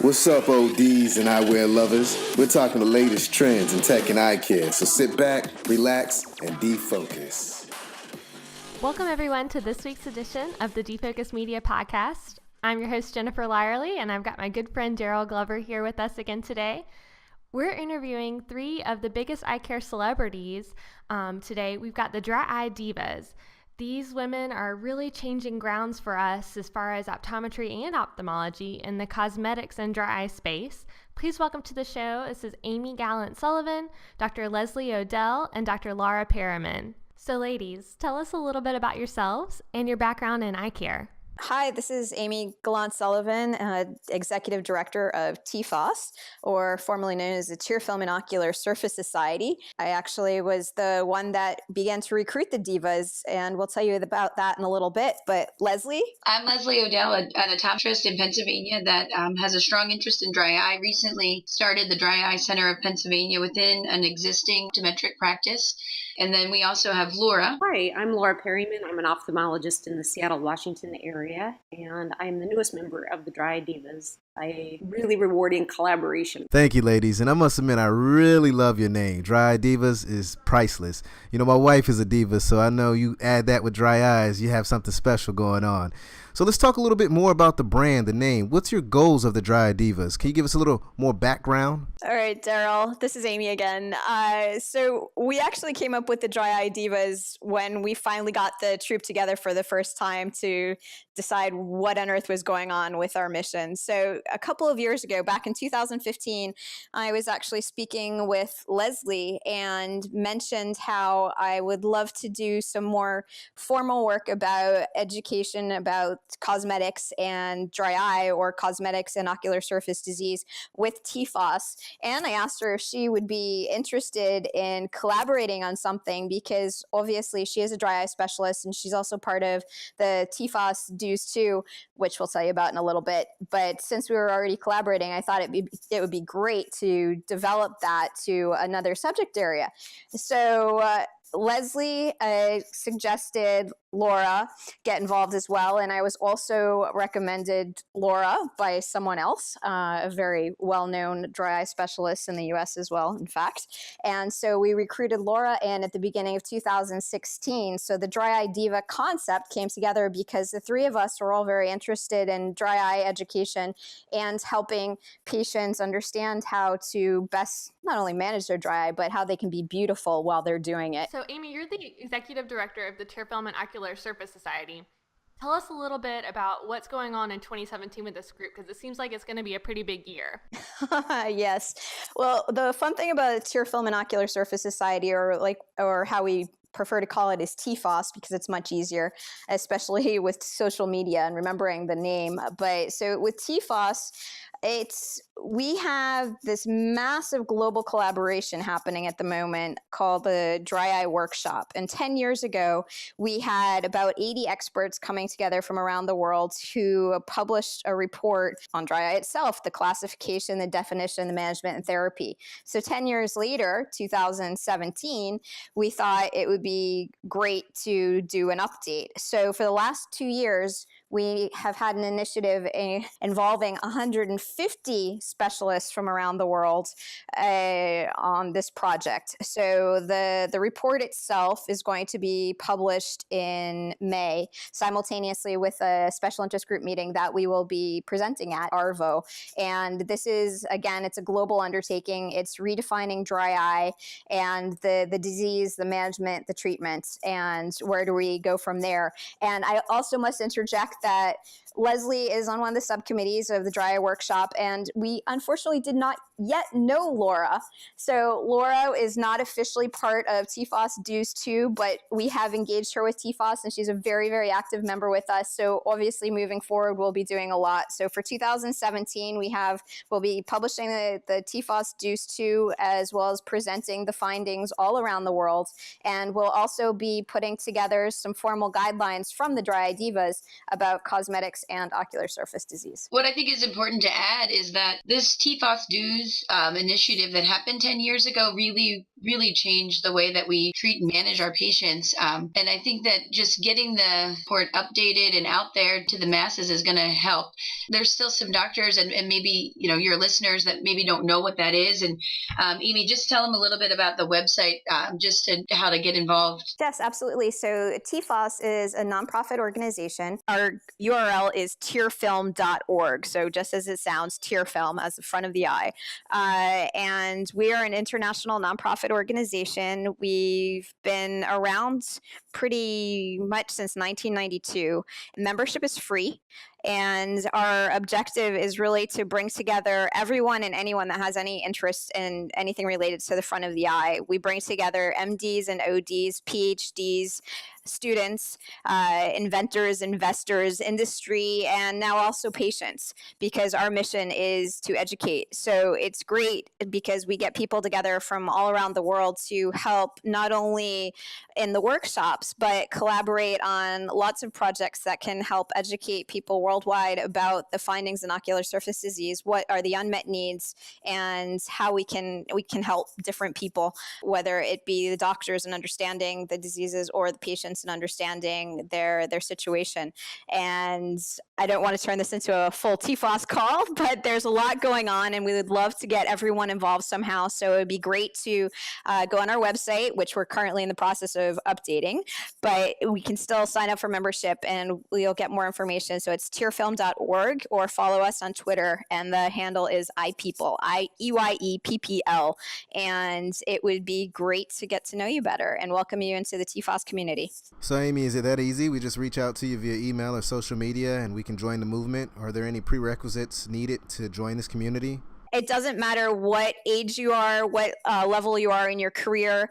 What's up, ODs and eyewear lovers? We're talking the latest trends in tech and eye care, so sit back, relax, and defocus. Welcome, everyone, to this week's edition of the Defocus Media Podcast. I'm your host, Jennifer Lyerly, and I've got my good friend Daryl Glover here with us again today. We're interviewing three of the biggest eye care celebrities today. We've got the Dry Eye Divas. These women are really changing grounds for us as far as optometry and ophthalmology in the cosmetics and dry eye space. Please welcome to the show. This is Amy Gallant-Sullivan, Dr. Leslie Odell, and Dr. Laura Perriman. So ladies, tell us a little bit about yourselves and your background in eye care. Hi, this is Amy Gallant-Sullivan, Executive Director of TFOS, or formerly known as the Tear Film and Ocular Surface Society. I actually was the one that began to recruit the divas, and we'll tell you about that in a little bit. But Leslie? I'm Leslie Odell, an optometrist in Pennsylvania that has a strong interest in dry eye. Recently started the Dry Eye Center of Pennsylvania within an existing optometric practice. And then we also have Laura. Hi, I'm Laura Perriman. I'm an ophthalmologist in the Seattle, Washington area, and I'm the newest member of the Dry Eye Divas, a really rewarding collaboration. Thank you, ladies. And I must admit, I really love your name. Dry Eye Divas is priceless. You know, my wife is a diva, so I know you add that with dry eyes, you have something special going on. So let's talk a little bit more about the brand, the name. What's your goals of the Dry Eye Divas? Can you give us a little more background? All right, Daryl, this is Amy again. So we actually came up with the Dry Eye Divas when we finally got the troupe together for the first time to decide what on earth was going on with our mission. So a couple of years ago, back in 2015, I was actually speaking with Leslie and mentioned how I would love to do some more formal work about education about cosmetics and dry eye, or cosmetics and ocular surface disease, with TFOS. And I asked her if she would be interested in collaborating on something, because obviously she is a dry eye specialist and she's also part of the TFOS Dues too, which we'll tell you about in a little bit. But since we were already collaborating, I thought it would be great to develop that to another subject area. So Leslie suggested Laura get involved as well, and I was also recommended Laura by someone else, a very well-known dry eye specialist in the U.S. as well, in fact. And so we recruited Laura in at the beginning of 2016. So the Dry Eye Diva concept came together because the three of us were all very interested in dry eye education and helping patients understand how to best not only manage their dry eye, but how they can be beautiful while they're doing it. So Amy, you're the Executive Director of the Tear Film and Ocular Surface Society. Tell us a little bit about what's going on in 2017 with this group, because it seems like it's going to be a pretty big year. Yes. Well, the fun thing about the Tear Film and Ocular Surface Society, or how we prefer to call it, is TFOS, because it's much easier, especially with social media and remembering the name. But so with TFOS, we have this massive global collaboration happening at the moment called the Dry Eye Workshop. And 10 years ago, we had about 80 experts coming together from around the world who published a report on dry eye itself, the classification, the definition, the management, and therapy. So 10 years later, 2017, we thought it would be great to do an update. So for the last 2 years, we have had an initiative involving 150 specialists from around the world on this project. So the report itself is going to be published in May, simultaneously with a special interest group meeting that we will be presenting at ARVO. And this is, again, it's a global undertaking. It's redefining dry eye and the disease, the management, the treatment, and where do we go from there. And I also must interject that Leslie is on one of the subcommittees of the Dry Eye Workshop, and we unfortunately did not yet know Laura. So Laura is not officially part of TFOS Dues 2, but we have engaged her with TFOS, and she's a very, very active member with us. So obviously moving forward, we'll be doing a lot. So for 2017, we'll be publishing the TFOS Dues 2, as well as presenting the findings all around the world. And we'll also be putting together some formal guidelines from the Dry Eye Divas about about cosmetics and ocular surface disease. What I think is important to add is that this TFOS Dues initiative that happened 10 years ago really changed the way that we treat and manage our patients. And I think that just getting the report updated and out there to the masses is going to help. There's still some doctors and maybe, your listeners that maybe don't know what that is. And Amy, just tell them a little bit about the website, how to get involved. Yes, absolutely. So TFOS is a nonprofit organization. Our URL is tearfilm.org. So just as it sounds, tear film as the front of the eye. And we are an international nonprofit organization. We've been around pretty much since 1992. Membership is free. And our objective is really to bring together everyone and anyone that has any interest in anything related to the front of the eye. We bring together MDs and ODs, PhDs, students, inventors, investors, industry, and now also patients, because our mission is to educate. So it's great because we get people together from all around the world to help not only in the workshops, but collaborate on lots of projects that can help educate people worldwide about the findings in ocular surface disease, what are the unmet needs, and how we can help different people, whether it be the doctors in understanding the diseases or the patients and understanding their situation. And I don't want to turn this into a full TFOS call, but there's a lot going on and we would love to get everyone involved somehow. So it would be great to go on our website, which we're currently in the process of updating, but we can still sign up for membership and we'll get more information. So it's tearfilm.org, or follow us on Twitter, and the handle is iPeople, IEYEPPL. And it would be great to get to know you better and welcome you into the TFOS community. So Amy, is it that easy? We just reach out to you via email or social media and we can join the movement? Are there any prerequisites needed to join this community? It doesn't matter what age you are, what level you are in your career,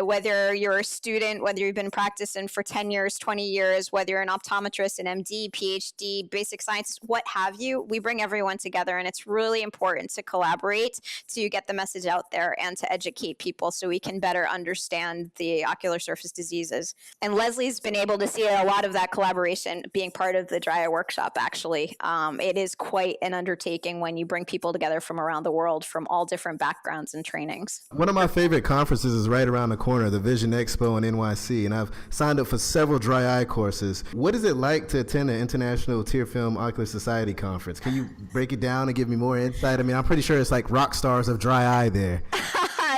whether you're a student, whether you've been practicing for 10 years, 20 years, whether you're an optometrist, an MD, PhD, basic science, what have you. We bring everyone together, and it's really important to collaborate to get the message out there and to educate people so we can better understand the ocular surface diseases. And Leslie's been able to see a lot of that collaboration being part of the dry eye workshop, actually. It is quite an undertaking when you bring people together from around the world from all different backgrounds and trainings. One of my favorite conferences is right around the corner, the Vision Expo in NYC, and I've signed up for several dry eye courses. What is it like to attend the International Tear Film Ocular Society conference? Can you break it down and give me more insight? I mean, I'm pretty sure it's like rock stars of dry eye there.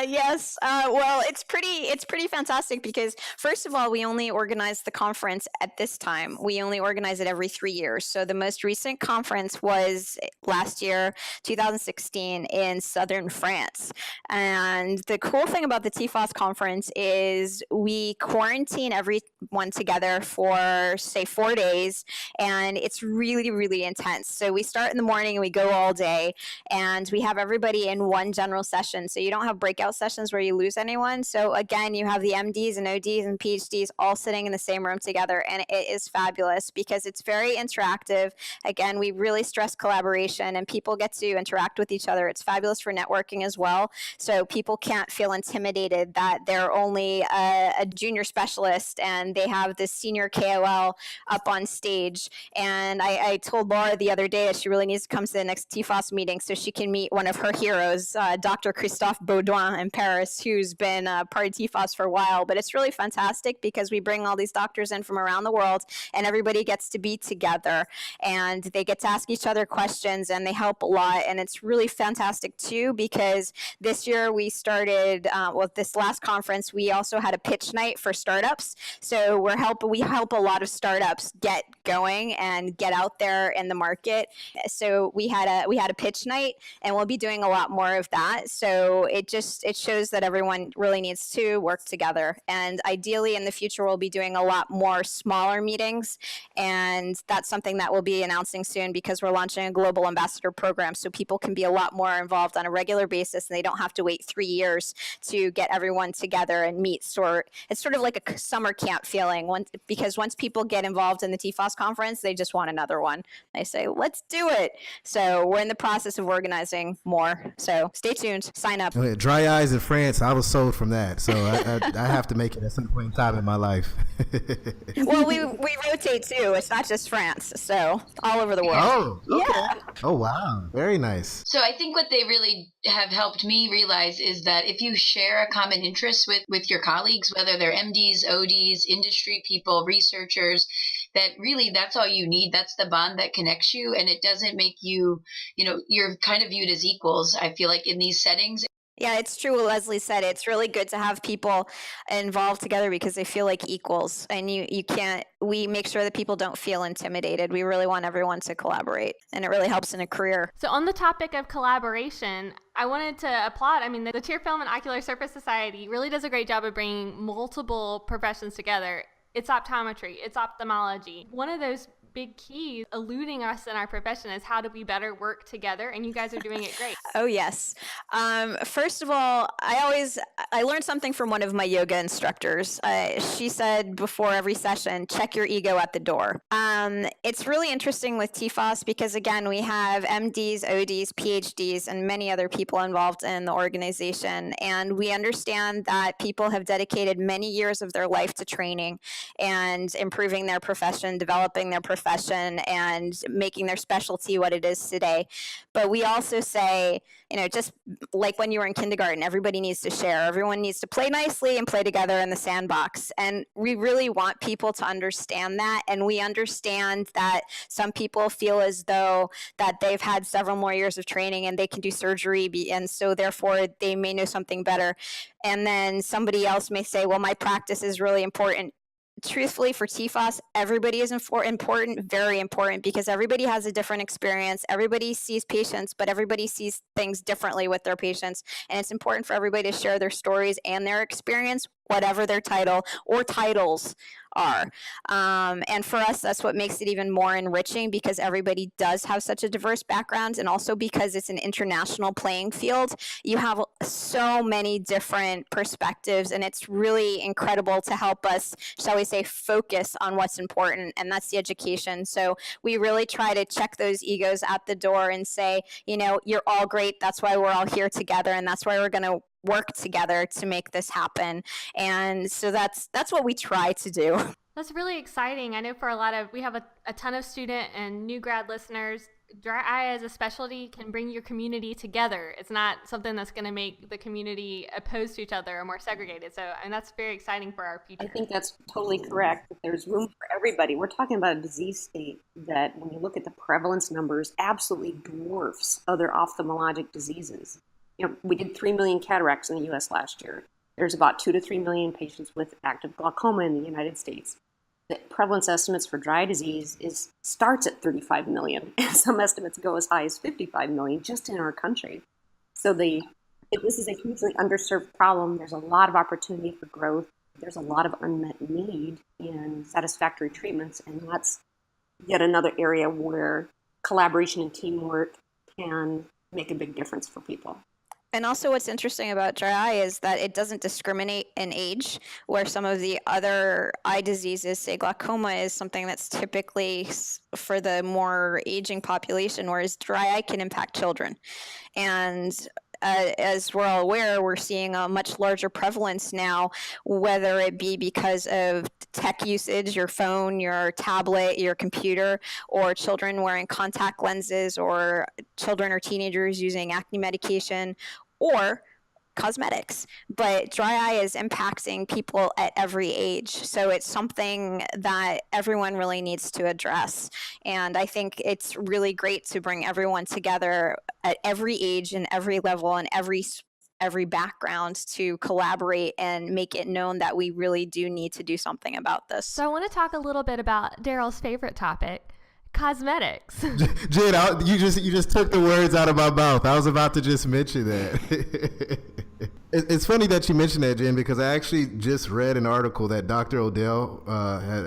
Yes. Well, it's pretty fantastic because, first of all, we only organize the conference at this time. We only organize it every 3 years. So the most recent conference was last year, 2016, in southern France. And the cool thing about the TFOS conference is we quarantine everyone together for, say, 4 days, and it's really, really intense. So we start in the morning and we go all day, and we have everybody in one general session. So you don't have breakout sessions where you lose anyone. So again, you have the MDs and ODs and PhDs all sitting in the same room together, and it is fabulous because it's very interactive. Again, we really stress collaboration and people get to interact with each other. It's fabulous for networking as well. So people can't feel intimidated that they're only a junior specialist and they have this senior KOL up on stage. And I told Laura the other day that she really needs to come to the next TFOS meeting so she can meet one of her heroes, Dr. Christophe Baudouin in Paris, who's been part of TFOS for a while. But it's really fantastic because we bring all these doctors in from around the world and everybody gets to be together and they get to ask each other questions and they help a lot. And it's really fantastic too because this year we started, this last conference, we also had a pitch night for startups. So we help a lot of startups get going and get out there in the market. So we had a pitch night and we'll be doing a lot more of that. So it shows that everyone really needs to work together. And ideally in the future, we'll be doing a lot more smaller meetings. And that's something that we'll be announcing soon because we're launching a global ambassador program so people can be a lot more involved on a regular basis and they don't have to wait 3 years to get everyone together and meet. It's sort of like a summer camp feeling because once people get involved in the TFOS conference, they just want another one. They say, let's do it. So we're in the process of organizing more. So stay tuned, sign up. Dry eyes in France, I was sold from that. So I have to make it at some point in time in my life. Well, we rotate too. It's not just France, so all over the world. Oh, okay. Yeah. Oh, wow. Very nice. So I think what they really have helped me realize is that if you share a common interest with your colleagues, whether they're MDs, ODs, industry people, researchers, that really that's all you need. That's the bond that connects you, and it doesn't make you, you're kind of viewed as equals, I feel like, in these settings. Yeah, it's true what Leslie said. It's really good to have people involved together because they feel like equals, and we make sure that people don't feel intimidated. We really want everyone to collaborate, and it really helps in a career. So on the topic of collaboration, I wanted to applaud. I mean, the Tear Film and Ocular Surface Society really does a great job of bringing multiple professions together. It's optometry, it's ophthalmology. One of those big keys eluding us in our profession is how do we better work together, and you guys are doing it great. Oh, yes. First of all, I learned something from one of my yoga instructors. She said before every session, check your ego at the door. It's really interesting with TFOS because, again, we have MDs, ODs, PhDs, and many other people involved in the organization. And we understand that people have dedicated many years of their life to training and improving their profession, developing their profession, and making their specialty what it is today. But we also say, just like when you were in kindergarten, everybody needs to share. Everyone needs to play nicely and play together in the sandbox. And we really want people to understand that. And we understand that some people feel as though that they've had several more years of training and they can do surgery, and so therefore they may know something better. And then somebody else may say, well, my practice is really important. Truthfully, for TFOS, everybody is important, very important, because everybody has a different experience. Everybody sees patients, but everybody sees things differently with their patients. And it's important for everybody to share their stories and their experience, whatever their title or titles are. And for us, that's what makes it even more enriching, because everybody does have such a diverse background, and also because it's an international playing field. You have so many different perspectives, and it's really incredible to help us, shall we say, focus on what's important, and that's the education. So we really try to check those egos at the door and say, you're all great. That's why we're all here together, and that's why we're going to work together to make this happen. And so that's what we try to do. That's really exciting. I know we have a ton of student and new grad listeners. Dry eye as a specialty can bring your community together. It's not something that's going to make the community opposed to each other or more segregated. So, and that's very exciting for our future. I think that's totally correct. There's room for everybody. We're talking about a disease state that, when you look at the prevalence numbers, absolutely dwarfs other ophthalmologic diseases. We did 3 million cataracts in the U.S. last year. There's about 2 to 3 million patients with active glaucoma in the United States. The prevalence estimates for dry eye disease starts at 35 million. Some estimates go as high as 55 million just in our country. So this is a hugely underserved problem. There's a lot of opportunity for growth. There's a lot of unmet need in satisfactory treatments, and that's yet another area where collaboration and teamwork can make a big difference for people. And also what's interesting about dry eye is that it doesn't discriminate in age, where some of the other eye diseases, say glaucoma, is something that's typically for the more aging population, whereas dry eye can impact children. And as we're all aware, we're seeing a much larger prevalence now, whether it be because of tech usage, your phone, your tablet, your computer, or children wearing contact lenses, or children or teenagers using acne medication, or cosmetics. But dry eye is impacting people at every age. So it's something that everyone really needs to address. And I think it's really great to bring everyone together at every age and every level and every background to collaborate and make it known that we really do need to do something about this. So I want to talk a little bit about Daryl's favorite topic, cosmetics. Jen, you just took the words out of my mouth. I was about to just mention that. It's funny that you mentioned that, Jen, because I actually just read an article that Dr. Odell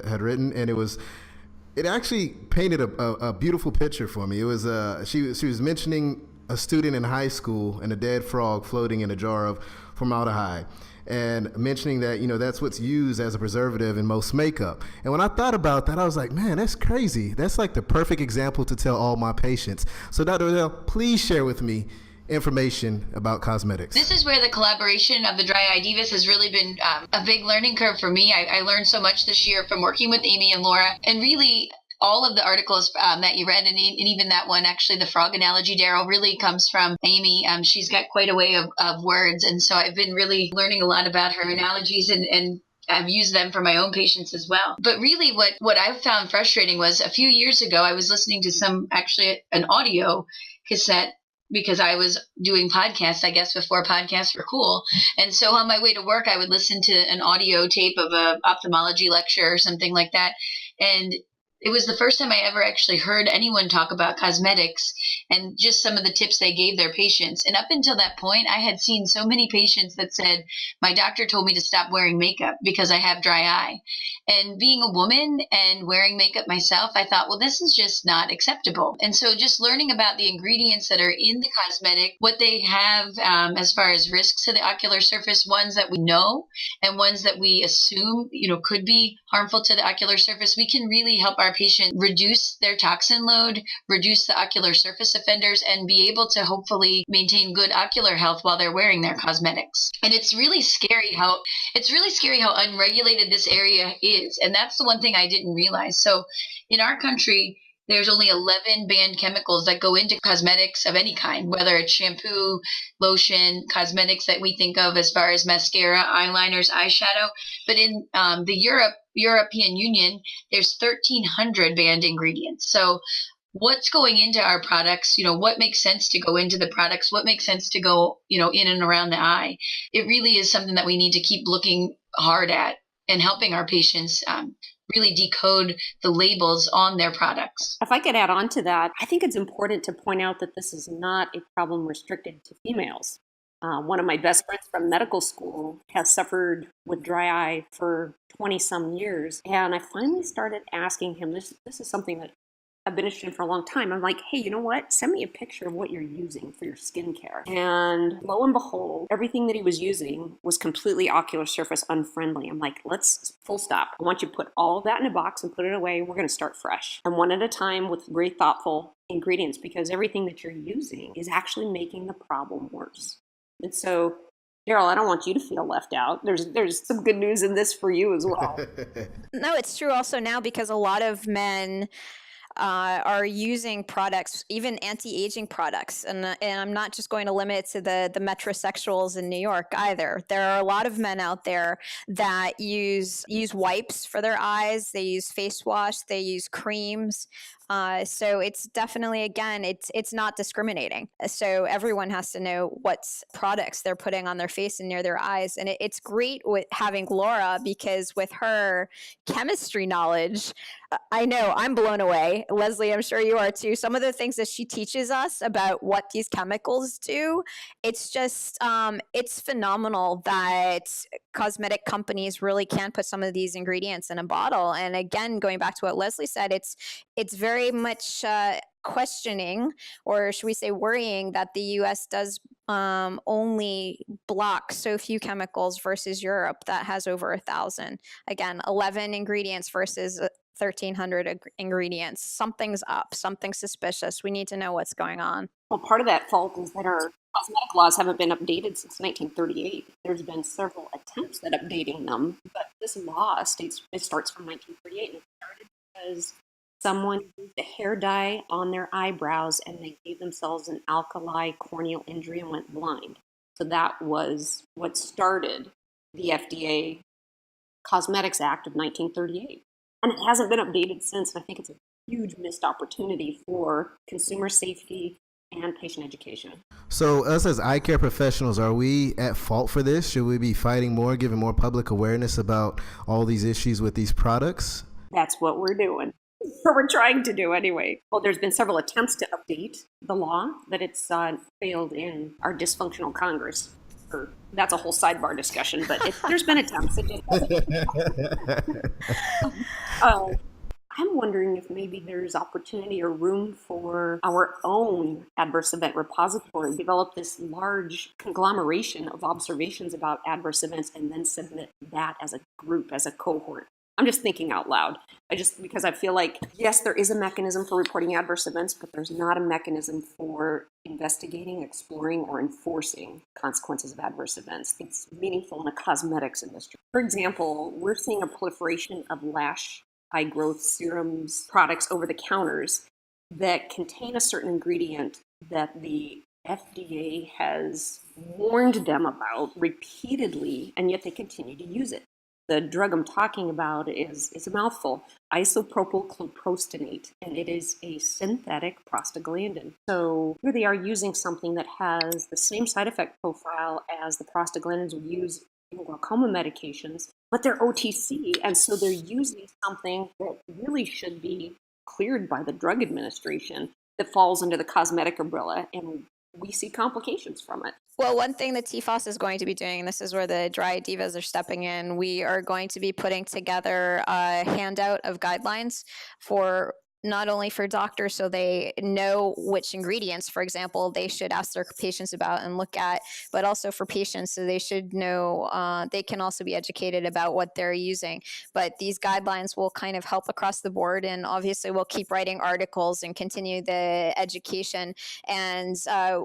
had written, and it actually painted a beautiful picture for me. It was she was mentioning a student in high school and a dead frog floating in a jar of formaldehyde, and mentioning that, that's what's used as a preservative in most makeup. And when I thought about that, I was like, man, that's crazy. That's like the perfect example to tell all my patients. So Dr. Odell, please share with me, information about cosmetics? This is where the collaboration of the Dry Eye Divas has really been a big learning curve for me. I learned so much this year from working with Amy and Laura, and really all of the articles that you read, and even that one, actually, the frog analogy, Daryl, really comes from Amy. She's got quite a way of words, and so I've been really learning a lot about her analogies, and I've used them for my own patients as well. But really what I found frustrating was a few years ago, I was listening to an audio cassette because I was doing podcasts, I guess, before podcasts were cool. And so on my way to work, I would listen to an audio tape of a ophthalmology lecture or something like that. And it was the first time I ever actually heard anyone talk about cosmetics and just some of the tips they gave their patients. And up until that point, I had seen so many patients that said, my doctor told me to stop wearing makeup because I have dry eye. And being a woman and wearing makeup myself, I thought, well, this is just not acceptable. And so just learning about the ingredients that are in the cosmetic, what they have as far as risks to the ocular surface, ones that we know and ones that we assume, could be harmful to the ocular surface, we can really help our patient reduce their toxin load, reduce the ocular surface offenders, and be able to hopefully maintain good ocular health while they're wearing their cosmetics. And it's really scary how unregulated this area is. And that's the one thing I didn't realize. So in our country, there's only 11 banned chemicals that go into cosmetics of any kind, whether it's shampoo, lotion, cosmetics that we think of as far as mascara, eyeliners, eyeshadow. But in the European Union, there's 1,300 banned ingredients. So what's going into our products, what makes sense to go into the products, what makes sense to go, in and around the eye. It really is something that we need to keep looking hard at and helping our patients really decode the labels on their products. If I could add on to that, I think it's important to point out that this is not a problem restricted to females. One of my best friends from medical school has suffered with dry eye for 20 some years. And I finally started asking him, this is something that I've been interested in for a long time. I'm like, hey, you know what? Send me a picture of what you're using for your skincare. And lo and behold, everything that he was using was completely ocular surface unfriendly. I'm like, let's full stop. I want you to put all of that in a box and put it away. We're going to start fresh. And one at a time with very thoughtful ingredients, because everything that you're using is actually making the problem worse. And so, Daryl, I don't want you to feel left out. There's some good news in this for you as well. No, it's true also now because a lot of men are using products, even anti-aging products. And I'm not just going to limit it to the metrosexuals in New York either. There are a lot of men out there that use wipes for their eyes. They use face wash. They use creams. So it's definitely, again, it's not discriminating. So everyone has to know what products they're putting on their face and near their eyes. And it's great with having Laura because with her chemistry knowledge, I know I'm blown away. Leslie, I'm sure you are too. Some of the things that she teaches us about what these chemicals do, it's just, it's phenomenal that cosmetic companies really can put some of these ingredients in a bottle. And again, going back to what Leslie said, it's very much questioning, or should we say worrying, that the U.S. does only block so few chemicals versus Europe that has over 1,000. Again, 11 ingredients versus 1,300 ingredients. Something's up, something's suspicious. We need to know what's going on. Well, part of that fault is that our cosmetic laws haven't been updated since 1938. There's been several attempts at updating them, but this law states it starts from 1938, and it started because someone used a hair dye on their eyebrows and they gave themselves an alkali corneal injury and went blind. So that was what started the FDA Cosmetics Act of 1938. And it hasn't been updated since, and I think it's a huge missed opportunity for consumer safety and patient education. So us as eye care professionals, are we at fault for this? Should we be fighting more, giving more public awareness about all these issues with these products? That's what we're doing. Or we're trying to do anyway. Well, there's been several attempts to update the law, but it's failed in our dysfunctional Congress. That's a whole sidebar discussion, but there's been attempts. I'm wondering if maybe there's opportunity or room for our own adverse event repository, develop this large conglomeration of observations about adverse events, and then submit that as a group, as a cohort I'm just thinking out loud. Because I feel like, yes, there is a mechanism for reporting adverse events, but there's not a mechanism for investigating, exploring, or enforcing consequences of adverse events. It's meaningful in the cosmetics industry. For example, we're seeing a proliferation of lash, high growth serums, products over the counters that contain a certain ingredient that the FDA has warned them about repeatedly, and yet they continue to use it. The drug I'm talking about is a mouthful, isopropyl chlorprostonate, and it is a synthetic prostaglandin. So here they are using something that has the same side effect profile as the prostaglandins we use in glaucoma medications, but they're OTC, and so they're using something that really should be cleared by the Drug Administration that falls under the cosmetic umbrella, and we see complications from it. Well, one thing that TFOS is going to be doing, and this is where the Dry Divas are stepping in, we are going to be putting together a handout of guidelines for not only for doctors so they know which ingredients, for example, they should ask their patients about and look at, but also for patients so they should know, they can also be educated about what they're using. But these guidelines will kind of help across the board, and obviously we'll keep writing articles and continue the education. And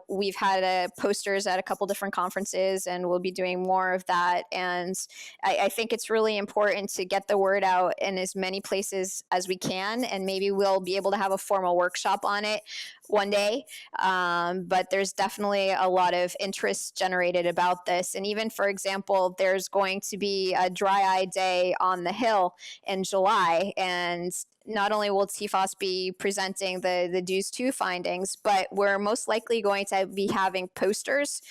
we've had posters at a couple different conferences, and we'll be doing more of that. And I think it's really important to get the word out in as many places as we can, and maybe we'll be able to have a formal workshop on it one day. But there's definitely a lot of interest generated about this. And even, for example, there's going to be a dry eye day on the Hill in July, and not only will TFOS be presenting the DEWS 2 findings, but we're most likely going to be having posters,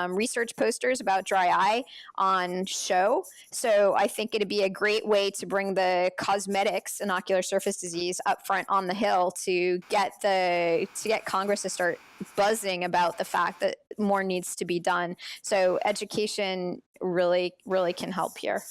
research posters about dry eye on show. So I think it'd be a great way to bring the cosmetics and ocular surface disease up front on the Hill to get Congress to start buzzing about the fact that more needs to be done. So education really, really can help here.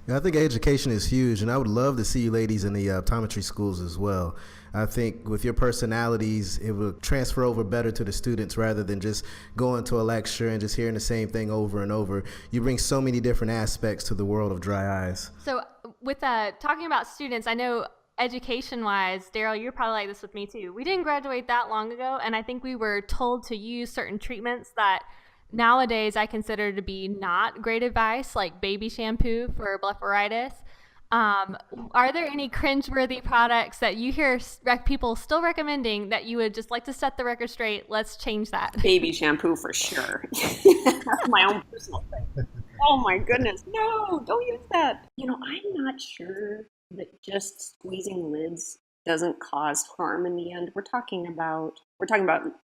Yeah, I think education is huge, and I would love to see you ladies in the optometry schools as well. I think with your personalities, it will transfer over better to the students rather than just going to a lecture and just hearing the same thing over and over. You bring so many different aspects to the world of dry eyes. So with talking about students, I know education-wise, Daryl, you're probably like this with me too. We didn't graduate that long ago, and I think we were told to use certain treatments that nowadays I consider to be not great advice, like baby shampoo for blepharitis. Are there any cringeworthy products that you hear people still recommending that you would just like to set the record straight? Let's change that. Baby shampoo for sure. That's my own personal thing. Oh my goodness, no, don't use that. I'm not sure that just squeezing lids doesn't cause harm in the end. We're talking about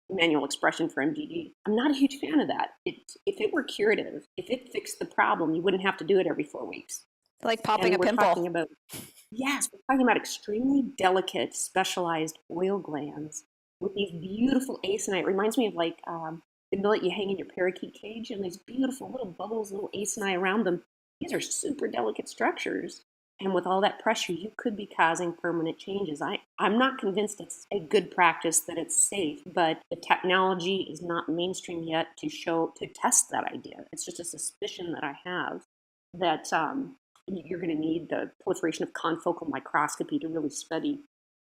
manual expression for MGD. I'm not a huge fan of that. If it were curative, if it fixed the problem, you wouldn't have to do it every 4 weeks. Like popping a pimple. We're talking about extremely delicate, specialized oil glands with these beautiful acinite. It reminds me of like the millet you hang in your parakeet cage, and these beautiful little bubbles, little acinite around them. These are super delicate structures. And with all that pressure, you could be causing permanent changes. I'm not convinced it's a good practice, that it's safe, but the technology is not mainstream yet to test that idea. It's just a suspicion that I have that you're going to need the proliferation of confocal microscopy to really study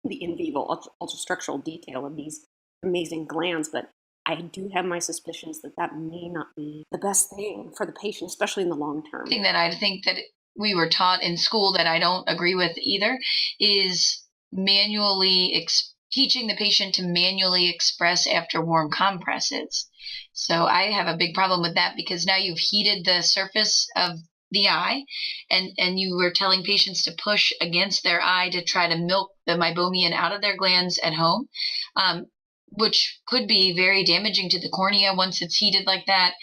the in vivo ultrastructural detail of these amazing glands. But I do have my suspicions that may not be the best thing for the patient, especially in the long term. Thing that I think that we were taught in school that I don't agree with either is manually teaching the patient to manually express after warm compresses. So I have a big problem with that, because now you've heated the surface of the eye, and you were telling patients to push against their eye to try to milk the meibomian out of their glands at home, which could be very damaging to the cornea once it's heated like that.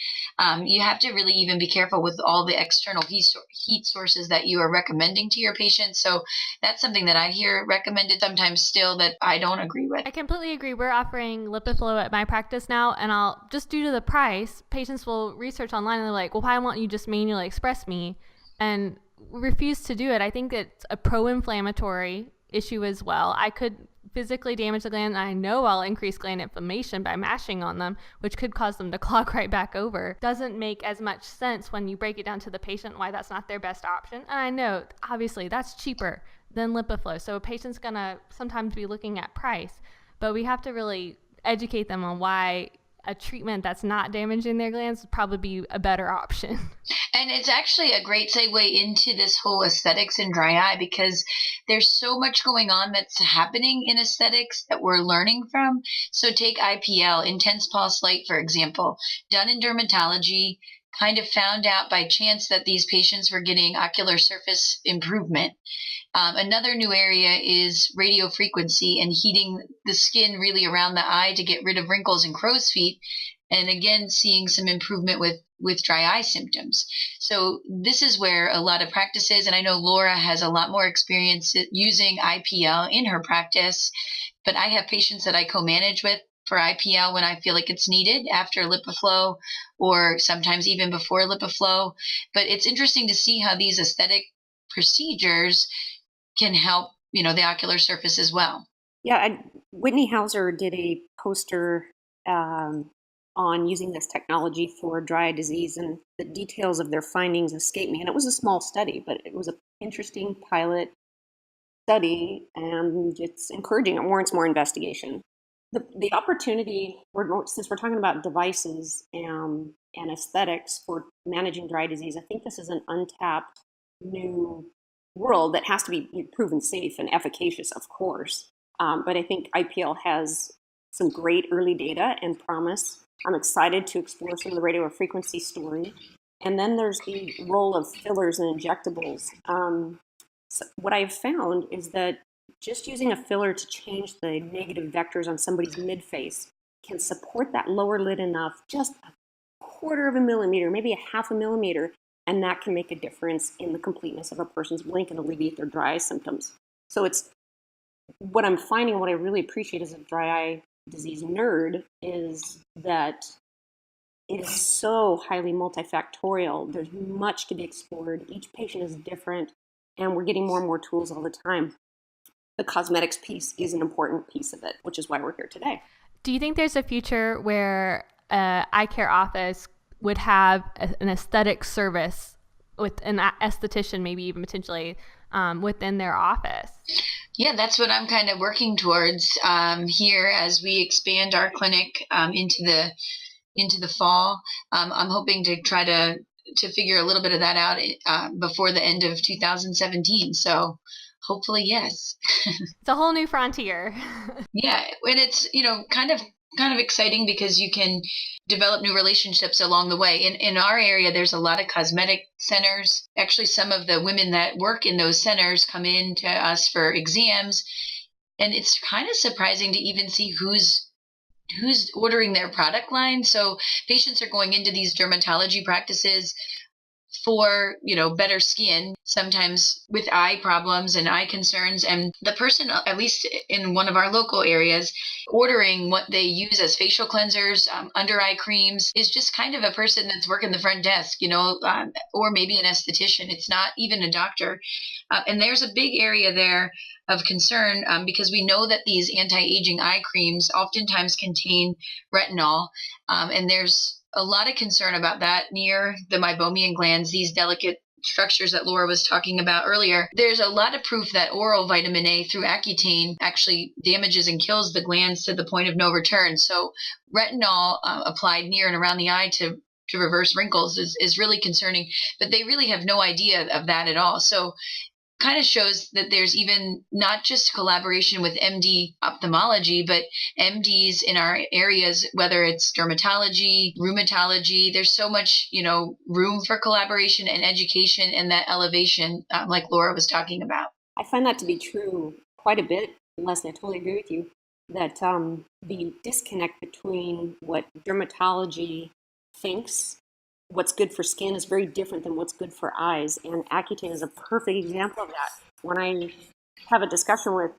You have to really even be careful with all the external heat sources that you are recommending to your patients. So that's something that I hear recommended sometimes still that I don't agree with. I completely agree. We're offering LipiFlow at my practice now, and I'll just due to the price, patients will research online and they're like, well, why won't you just manually express me? And refuse to do it. I think it's a pro-inflammatory issue as well. I could physically damage the gland, and I know I'll increase gland inflammation by mashing on them, which could cause them to clog right back over, doesn't make as much sense when you break it down to the patient why that's not their best option. And I know, obviously, that's cheaper than LipiFlow. So a patient's going to sometimes be looking at price, but we have to really educate them on why a treatment that's not damaging their glands would probably be a better option. And it's actually a great segue into this whole aesthetics and dry eye, because there's so much going on that's happening in aesthetics that we're learning from. So take IPL, intense pulse light, for example, done in dermatology, kind of found out by chance that these patients were getting ocular surface improvement. Another new area is radio frequency and heating the skin really around the eye to get rid of wrinkles and crow's feet. And again, seeing some improvement with dry eye symptoms. So this is where a lot of practices, and I know Laura has a lot more experience using IPL in her practice, but I have patients that I co-manage with for IPL when I feel like it's needed after LipiFlow or sometimes even before LipiFlow. But it's interesting to see how these aesthetic procedures can help, the ocular surface as well. Yeah, Whitney Hauser did a poster on using this technology for dry eye disease, and the details of their findings escape me. And it was a small study, but it was an interesting pilot study, and it's encouraging. It warrants more investigation. The opportunity, since we're talking about devices and aesthetics for managing dry eye disease, I think this is an untapped new world that has to be proven safe and efficacious, of course. But I think IPL has some great early data and promise. I'm excited to explore some of the radiofrequency story. And then there's the role of fillers and injectables. So what I've found is that just using a filler to change the negative vectors on somebody's midface can support that lower lid enough, just a quarter of a millimeter, maybe a half a millimeter, and that can make a difference in the completeness of a person's blink and alleviate their dry eye symptoms. So it's what I'm finding, what I really appreciate as a dry eye disease nerd, is that it is so highly multifactorial. There's much to be explored. Each patient is different, and we're getting more and more tools all the time. The cosmetics piece is an important piece of it, which is why we're here today. Do you think there's a future where an eye care office would have an aesthetic service with an esthetician, maybe even potentially within their office? Yeah, that's what I'm kind of working towards here as we expand our clinic into the fall. I'm hoping to try to figure a little bit of that out before the end of 2017. So hopefully, yes. It's a whole new frontier. Yeah, and it's kind of exciting because you can develop new relationships along the way. In our area, there's a lot of cosmetic centers. Actually, some of the women that work in those centers come in to us for exams, and it's kind of surprising to even see who's ordering their product line. So patients are going into these dermatology practices for, better skin, sometimes with eye problems and eye concerns. And the person, at least in one of our local areas, ordering what they use as facial cleansers, under eye creams, is just kind of a person that's working the front desk, or maybe an esthetician. It's not even a doctor. And there's a big area there of concern because we know that these anti-aging eye creams oftentimes contain retinol, and there's a lot of concern about that near the meibomian glands, these delicate structures that Laura was talking about earlier. There's a lot of proof that oral vitamin A through Accutane actually damages and kills the glands to the point of no return. So retinol applied near and around the eye to reverse wrinkles is really concerning, but they really have no idea of that at all. So kind of shows that there's even not just collaboration with MD ophthalmology, but MDs in our areas, whether it's dermatology, rheumatology, there's so much, room for collaboration and education and that elevation, like Laura was talking about. I find that to be true quite a bit, Leslie. I totally agree with you that the disconnect between what dermatology thinks what's good for skin is very different than what's good for eyes. And Accutane is a perfect example of that. When I have a discussion with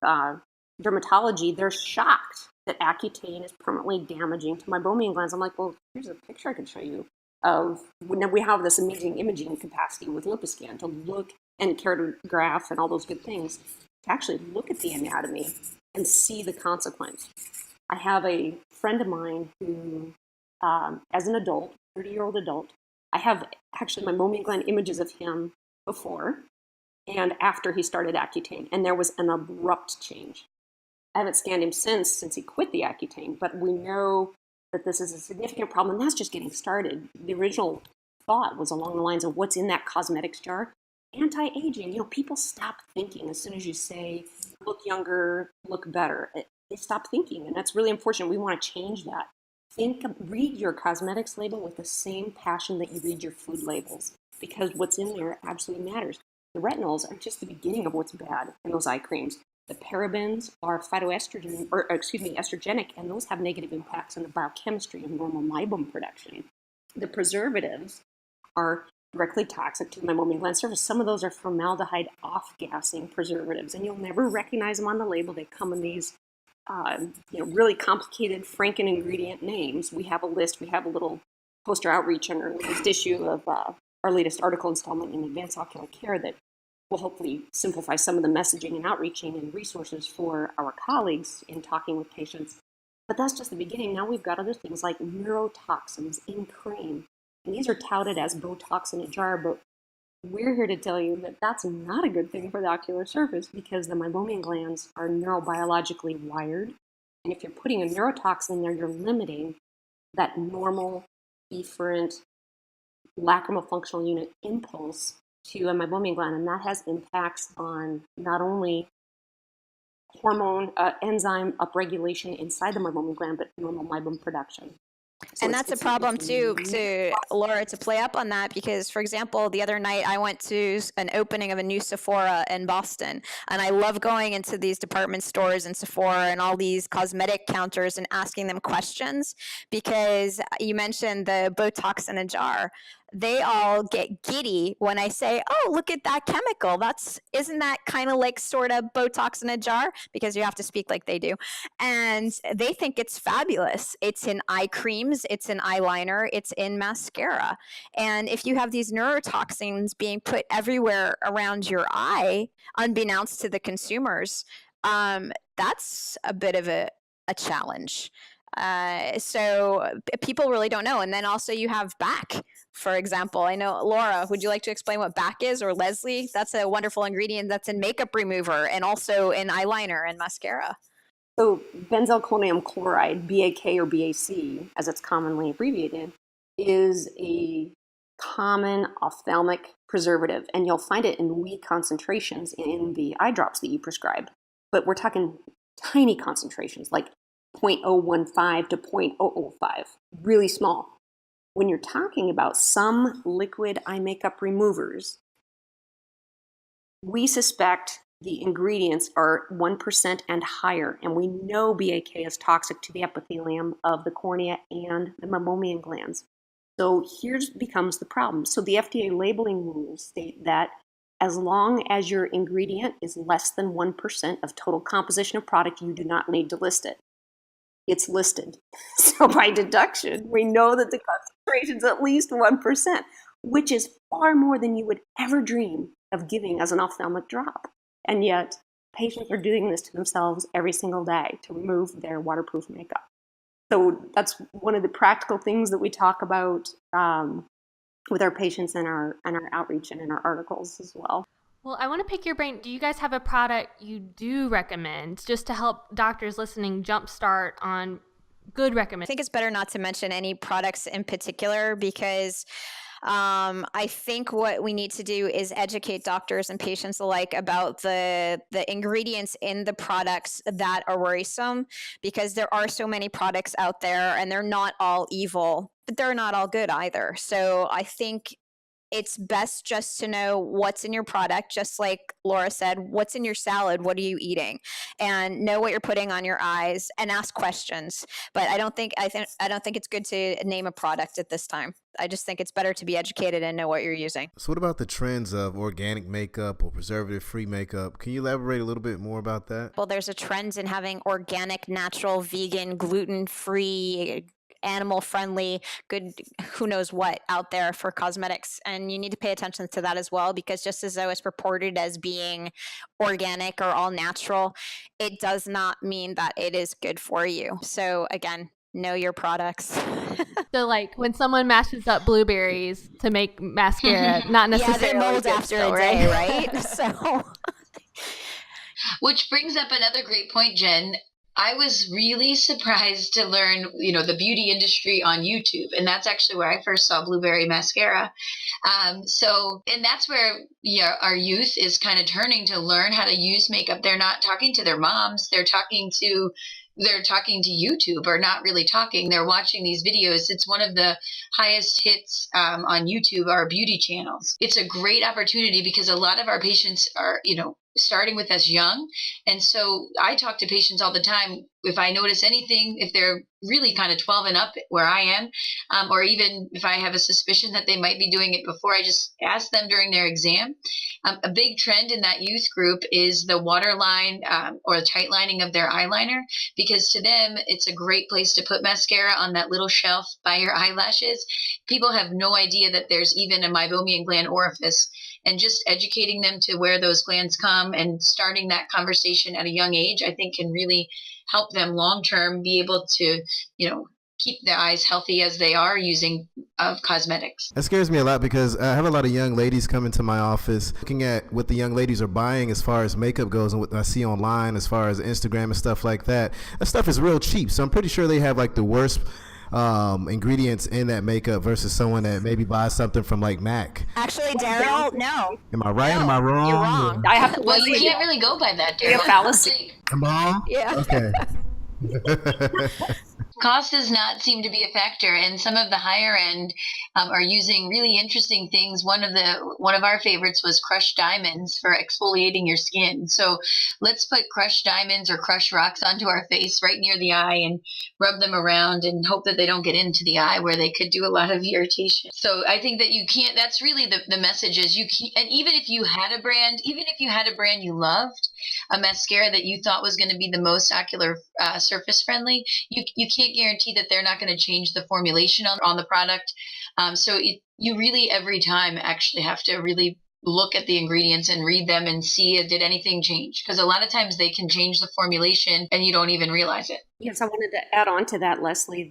dermatology, they're shocked that Accutane is permanently damaging to meibomian glands. I'm like, well, here's a picture I can show you of when we have this amazing imaging capacity with LipiScan to look and keratograph and all those good things, to actually look at the anatomy and see the consequence. I have a friend of mine who, as an adult, 30-year-old adult, I have actually meibomian gland images of him before and after he started Accutane, and there was an abrupt change. I haven't scanned him since he quit the Accutane, but we know that this is a significant problem, and that's just getting started. The original thought was along the lines of what's in that cosmetics jar. Anti-aging, people stop thinking as soon as you say, look younger, look better. They stop thinking, and that's really unfortunate. We want to change that. Read your cosmetics label with the same passion that you read your food labels, because what's in there absolutely matters. The retinols are just the beginning of what's bad in those eye creams. The parabens are estrogenic, and those have negative impacts on the biochemistry of normal meibum production. The preservatives are directly toxic to the meibomian gland surface. Some of those are formaldehyde off-gassing preservatives, and you'll never recognize them on the label. They come in these really complicated Franken ingredient names. We have a list. We have a little poster outreach in our latest issue of our latest article installment in Advanced Ocular Care that will hopefully simplify some of the messaging and outreaching and resources for our colleagues in talking with patients. But that's just the beginning. Now we've got other things like neurotoxins in cream. And these are touted as Botox in a jar, but we're here to tell you that that's not a good thing for the ocular surface, because the meibomian glands are neurobiologically wired. And if you're putting a neurotoxin in there, you're limiting that normal, efferent, lacrimal functional unit impulse to a meibomian gland. And that has impacts on not only hormone enzyme upregulation inside the meibomian gland, but normal meibum production. And that's a problem too, Laura, to play up on that, because, for example, the other night I went to an opening of a new Sephora in Boston, and I love going into these department stores and Sephora and all these cosmetic counters and asking them questions, because you mentioned the Botox in a jar. They all get giddy when I say, oh, look at that chemical. Isn't that kind of like sort of Botox in a jar? Because you have to speak like they do. And they think it's fabulous. It's in eye creams, it's in eyeliner, it's in mascara. And if you have these neurotoxins being put everywhere around your eye, unbeknownst to the consumers, that's a bit of a challenge. So people really don't know. And then also you have BAC, for example. I know, Laura, would you like to explain what BAC is? Or Leslie? That's a wonderful ingredient that's in makeup remover and also in eyeliner and mascara. So benzalkonium chloride, BAK or BAC, as it's commonly abbreviated, is a common ophthalmic preservative. And you'll find it in weak concentrations in the eye drops that you prescribe. But we're talking tiny concentrations, like 0.015 to 0.005, really small. When you're talking about some liquid eye makeup removers, we suspect the ingredients are 1% and higher, and we know BAK is toxic to the epithelium of the cornea and the meibomian glands. So here becomes the problem. So the FDA labeling rules state that as long as your ingredient is less than 1% of total composition of product, you do not need to list it. It's listed. So by deduction, we know that the concentration is at least 1%, which is far more than you would ever dream of giving as an ophthalmic drop. And yet, patients are doing this to themselves every single day to remove their waterproof makeup. So that's one of the practical things that we talk about with our patients in our outreach and in our articles as well. Well, I want to pick your brain. Do you guys have a product you do recommend just to help doctors listening jumpstart on good recommendations? I think it's better not to mention any products in particular, because I think what we need to do is educate doctors and patients alike about the ingredients in the products that are worrisome, because there are so many products out there and they're not all evil, but they're not all good either. So I think it's best just to know what's in your product, just like Laura said, what's in your salad, what are you eating, and know what you're putting on your eyes and ask questions. But I don't think it's good to name a product at this time. I just think it's better to be educated and know what you're using. So what about the trends of organic makeup or preservative-free makeup? Can you elaborate a little bit more about that? Well, there's a trend in having organic, natural, vegan, gluten-free, animal friendly, good, who knows what out there for cosmetics. And you need to pay attention to that as well, because just as though it's purported as being organic or all natural, it does not mean that it is good for you. So again, know your products. So like when someone mashes up blueberries to make mascara, not necessarily they mold after still, a day, right? So Which brings up another great point, Jen. I was really surprised to learn, the beauty industry on YouTube. And that's actually where I first saw blueberry mascara. And that's where our youth is kind of turning to learn how to use makeup. They're not talking to their moms. They're talking to YouTube, or not really talking. They're watching these videos. It's one of the highest hits on YouTube, are beauty channels. It's a great opportunity because a lot of our patients are, starting with us young. And so I talk to patients all the time. If I notice anything, if they're really kind of 12 and up where I am, or even if I have a suspicion that they might be doing it before, I just ask them during their exam. A big trend in that youth group is the waterline or the tight lining of their eyeliner, because to them, it's a great place to put mascara on that little shelf by your eyelashes. People have no idea that there's even a meibomian gland orifice, and just educating them to where those glands come and starting that conversation at a young age, I think can really help them long-term be able to, keep their eyes healthy as they are using cosmetics. That scares me a lot because I have a lot of young ladies come into my office looking at what the young ladies are buying as far as makeup goes, and what I see online as far as Instagram and stuff like that. That stuff is real cheap. So I'm pretty sure they have like the worst ingredients in that makeup versus someone that maybe buys something from like MAC. actually, Daryl, no. Am I right? Am I wrong? You're wrong. I have to Well, you can't really go by that, You're a Daryl. fallacy. Am I wrong? Yeah. Okay. Cost does not seem to be a factor, and some of the higher end are using really interesting things. One of our favorites was crushed diamonds for exfoliating your skin. So let's put crushed diamonds or crushed rocks onto our face right near the eye and rub them around and hope that they don't get into the eye where they could do a lot of irritation. So I think that you can't. That's really the message is you can't. And even if you had a brand you loved, a mascara that you thought was going to be the most ocular surface friendly, you can't guarantee that they're not going to change the formulation on the product. So you really every time actually have to really look at the ingredients and read them and see did anything change, because a lot of times they can change the formulation and you don't even realize it. Yes, I wanted to add on to that, Leslie.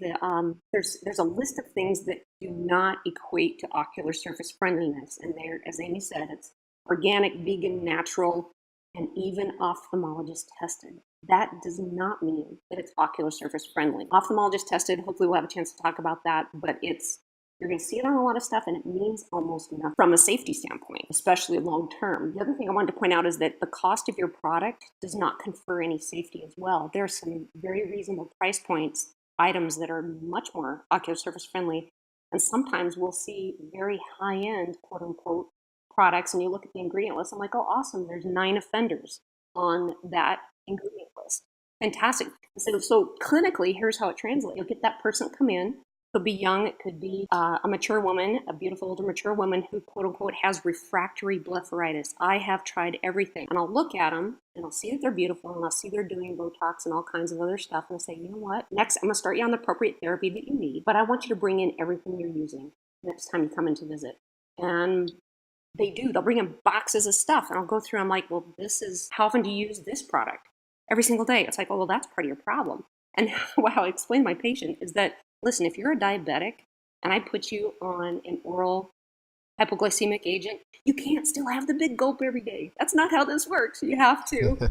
There's a list of things that do not equate to ocular surface friendliness, and there, as Amy said, it's organic, vegan, natural, and even ophthalmologist tested. That does not mean that it's ocular surface friendly. Ophthalmologist tested, hopefully we'll have a chance to talk about that, but you're going to see it on a lot of stuff, and it means almost nothing from a safety standpoint, especially long term. The other thing I wanted to point out is that the cost of your product does not confer any safety as well. There are some very reasonable price points, items that are much more ocular surface friendly, and sometimes we'll see very high end, quote unquote, products, and you look at the ingredient list, I'm like, oh, awesome, there's 9 offenders on that ingredient list. Fantastic. So clinically, here's how it translates. You'll get that person come in. It could be young. It could be a mature woman, a beautiful older mature woman who, quote unquote, has refractory blepharitis. I have tried everything. And I'll look at them and I'll see that they're beautiful, and I'll see they're doing Botox and all kinds of other stuff. And I'll say, you know what? Next, I'm going to start you on the appropriate therapy that you need, but I want you to bring in everything you're using next time you come in to visit. And they do. They'll bring in boxes of stuff, and I'll go through. I'm like, well, how often do you use this product? Every single day. It's like, oh, well, that's part of your problem. And how I explain to my patient is that, listen, if you're a diabetic and I put you on an oral hypoglycemic agent, you can't still have the big gulp every day. That's not how this works. You have to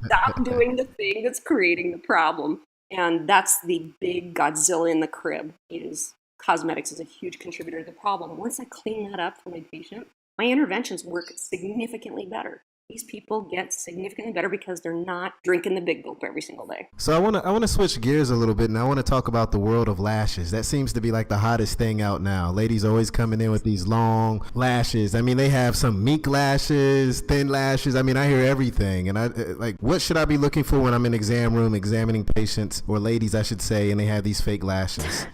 stop doing the thing that's creating the problem. And that's the big Godzilla in the crib, is cosmetics is a huge contributor to the problem. Once I clean that up for my patient, my interventions work significantly better. These people get significantly better because they're not drinking the big gulp every single day. So I want to switch gears a little bit, and I want to talk about the world of lashes. That seems to be like the hottest thing out now. Ladies always coming in with these long lashes. I mean, they have some mink lashes, thin lashes. I mean, I hear everything. And what should I be looking for when I'm in exam room examining patients, or ladies, I should say, and they have these fake lashes?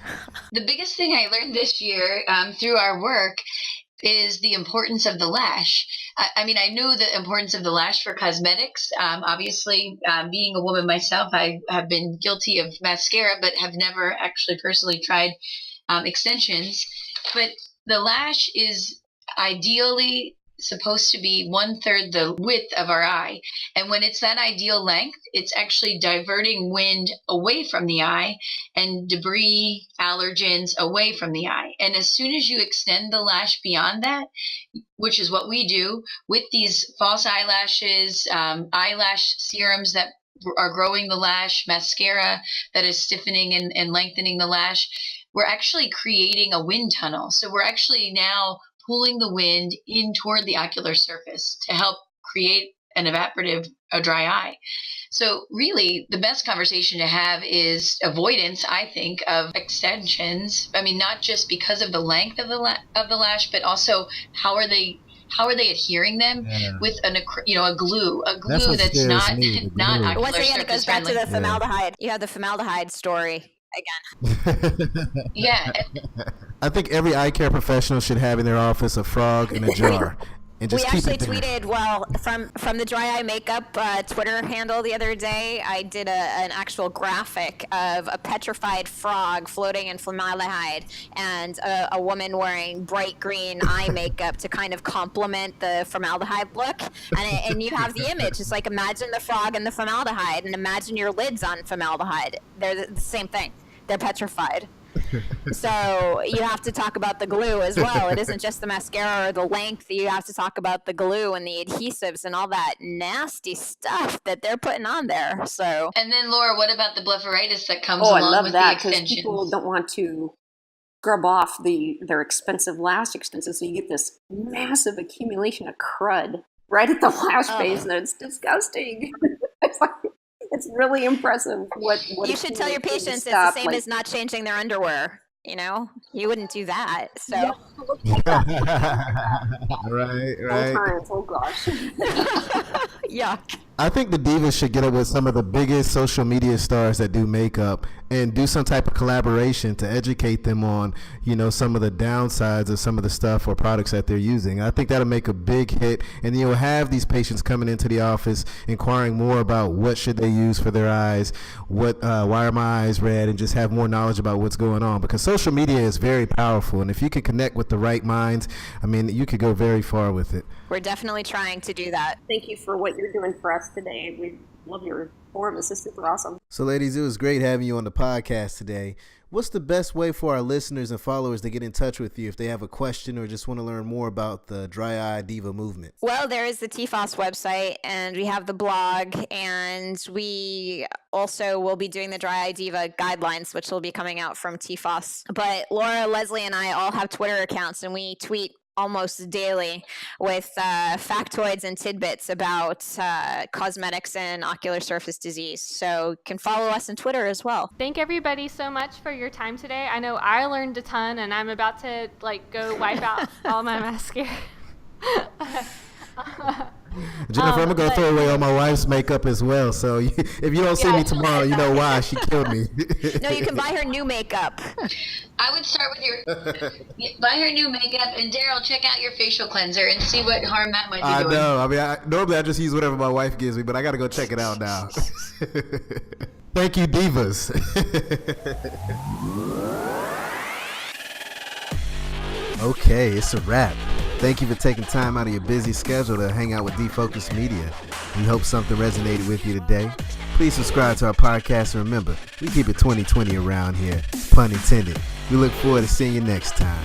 The biggest thing I learned this year through our work is the importance of the lash. I mean, I know the importance of the lash for cosmetics. Obviously, being a woman myself, I have been guilty of mascara, but have never actually personally tried extensions. But the lash is ideally supposed to be 1/3 the width of our eye. And when it's that ideal length, it's actually diverting wind away from the eye and debris, allergens away from the eye. And as soon as you extend the lash beyond that, which is what we do with these false eyelashes, eyelash serums that are growing the lash, mascara that is stiffening and lengthening the lash, we're actually creating a wind tunnel. So we're actually now pulling the wind in toward the ocular surface to help create an evaporative, a dry eye. So really, the best conversation to have is avoidance, I think, of extensions. I mean, not just because of the length of the lash, but also how are they adhering them with a glue that's not me, ocular Once again, it surface goes back to friendly. the formaldehyde. You have the formaldehyde story again. Yeah. I think every eye care professional should have in their office a frog in a jar. And We just keep actually it there. tweeted, from the Dry Eye Makeup Twitter handle the other day, I did an actual graphic of a petrified frog floating in formaldehyde and a woman wearing bright green eye makeup to kind of complement the formaldehyde look. And you have the image. It's like, imagine the frog and the formaldehyde, and imagine your lids on formaldehyde. They're the same thing. They're petrified. So you have to talk about the glue as well. It isn't just the mascara or the length. You have to talk about the glue and the adhesives and all that nasty stuff that they're putting on there. So, And then, Laura, what about the blepharitis that comes Oh, I along love with that the because extensions? people don't want to scrub off their expensive lash extensions, so you get this massive accumulation of crud right at the lash base, and it's disgusting. It's like, it's really impressive. What you should tell your accumulates patients it's the stuff, same like- as not changing their underwear. You know, you wouldn't do that. So, Right. times. Oh gosh. yeah. I think the Divas should get up with some of the biggest social media stars that do makeup and do some type of collaboration to educate them on, some of the downsides of some of the stuff or products that they're using. I think that'll make a big hit, and you'll have these patients coming into the office inquiring more about what should they use for their eyes, why are my eyes red, and just have more knowledge about what's going on, because social media is very powerful, and if you can connect with the right minds, I mean, you could go very far with it. We're definitely trying to do that. Thank you for what you're doing for us today. We love your forum. This is super awesome. So, ladies, it was great having you on the podcast today. What's the best way for our listeners and followers to get in touch with you if they have a question or just want to learn more about the Dry Eye Diva movement? Well, there is the TFOS website, and we have the blog, and we also will be doing the Dry Eye Diva guidelines, which will be coming out from TFOS. But Laura, Leslie, and I all have Twitter accounts, and we tweet almost daily with factoids and tidbits about cosmetics and ocular surface disease. So you can follow us on Twitter as well. Thank everybody so much for your time today. I know I learned a ton, and I'm about to go wipe out all my mascara. Jennifer, I'm going to throw away all my wife's makeup as well. So if you don't see me tomorrow, you know why. She killed me. No, you can buy her new makeup. I would start with buy her new makeup, and Daryl, check out your facial cleanser and see what harm that might be doing. I know. I mean, normally I just use whatever my wife gives me, but I got to go check it out now. Thank you, Divas. Okay, it's a wrap. Thank you for taking time out of your busy schedule to hang out with Defocus Media. We hope something resonated with you today. Please subscribe to our podcast, and remember, we keep it 2020 around here, pun intended. We look forward to seeing you next time.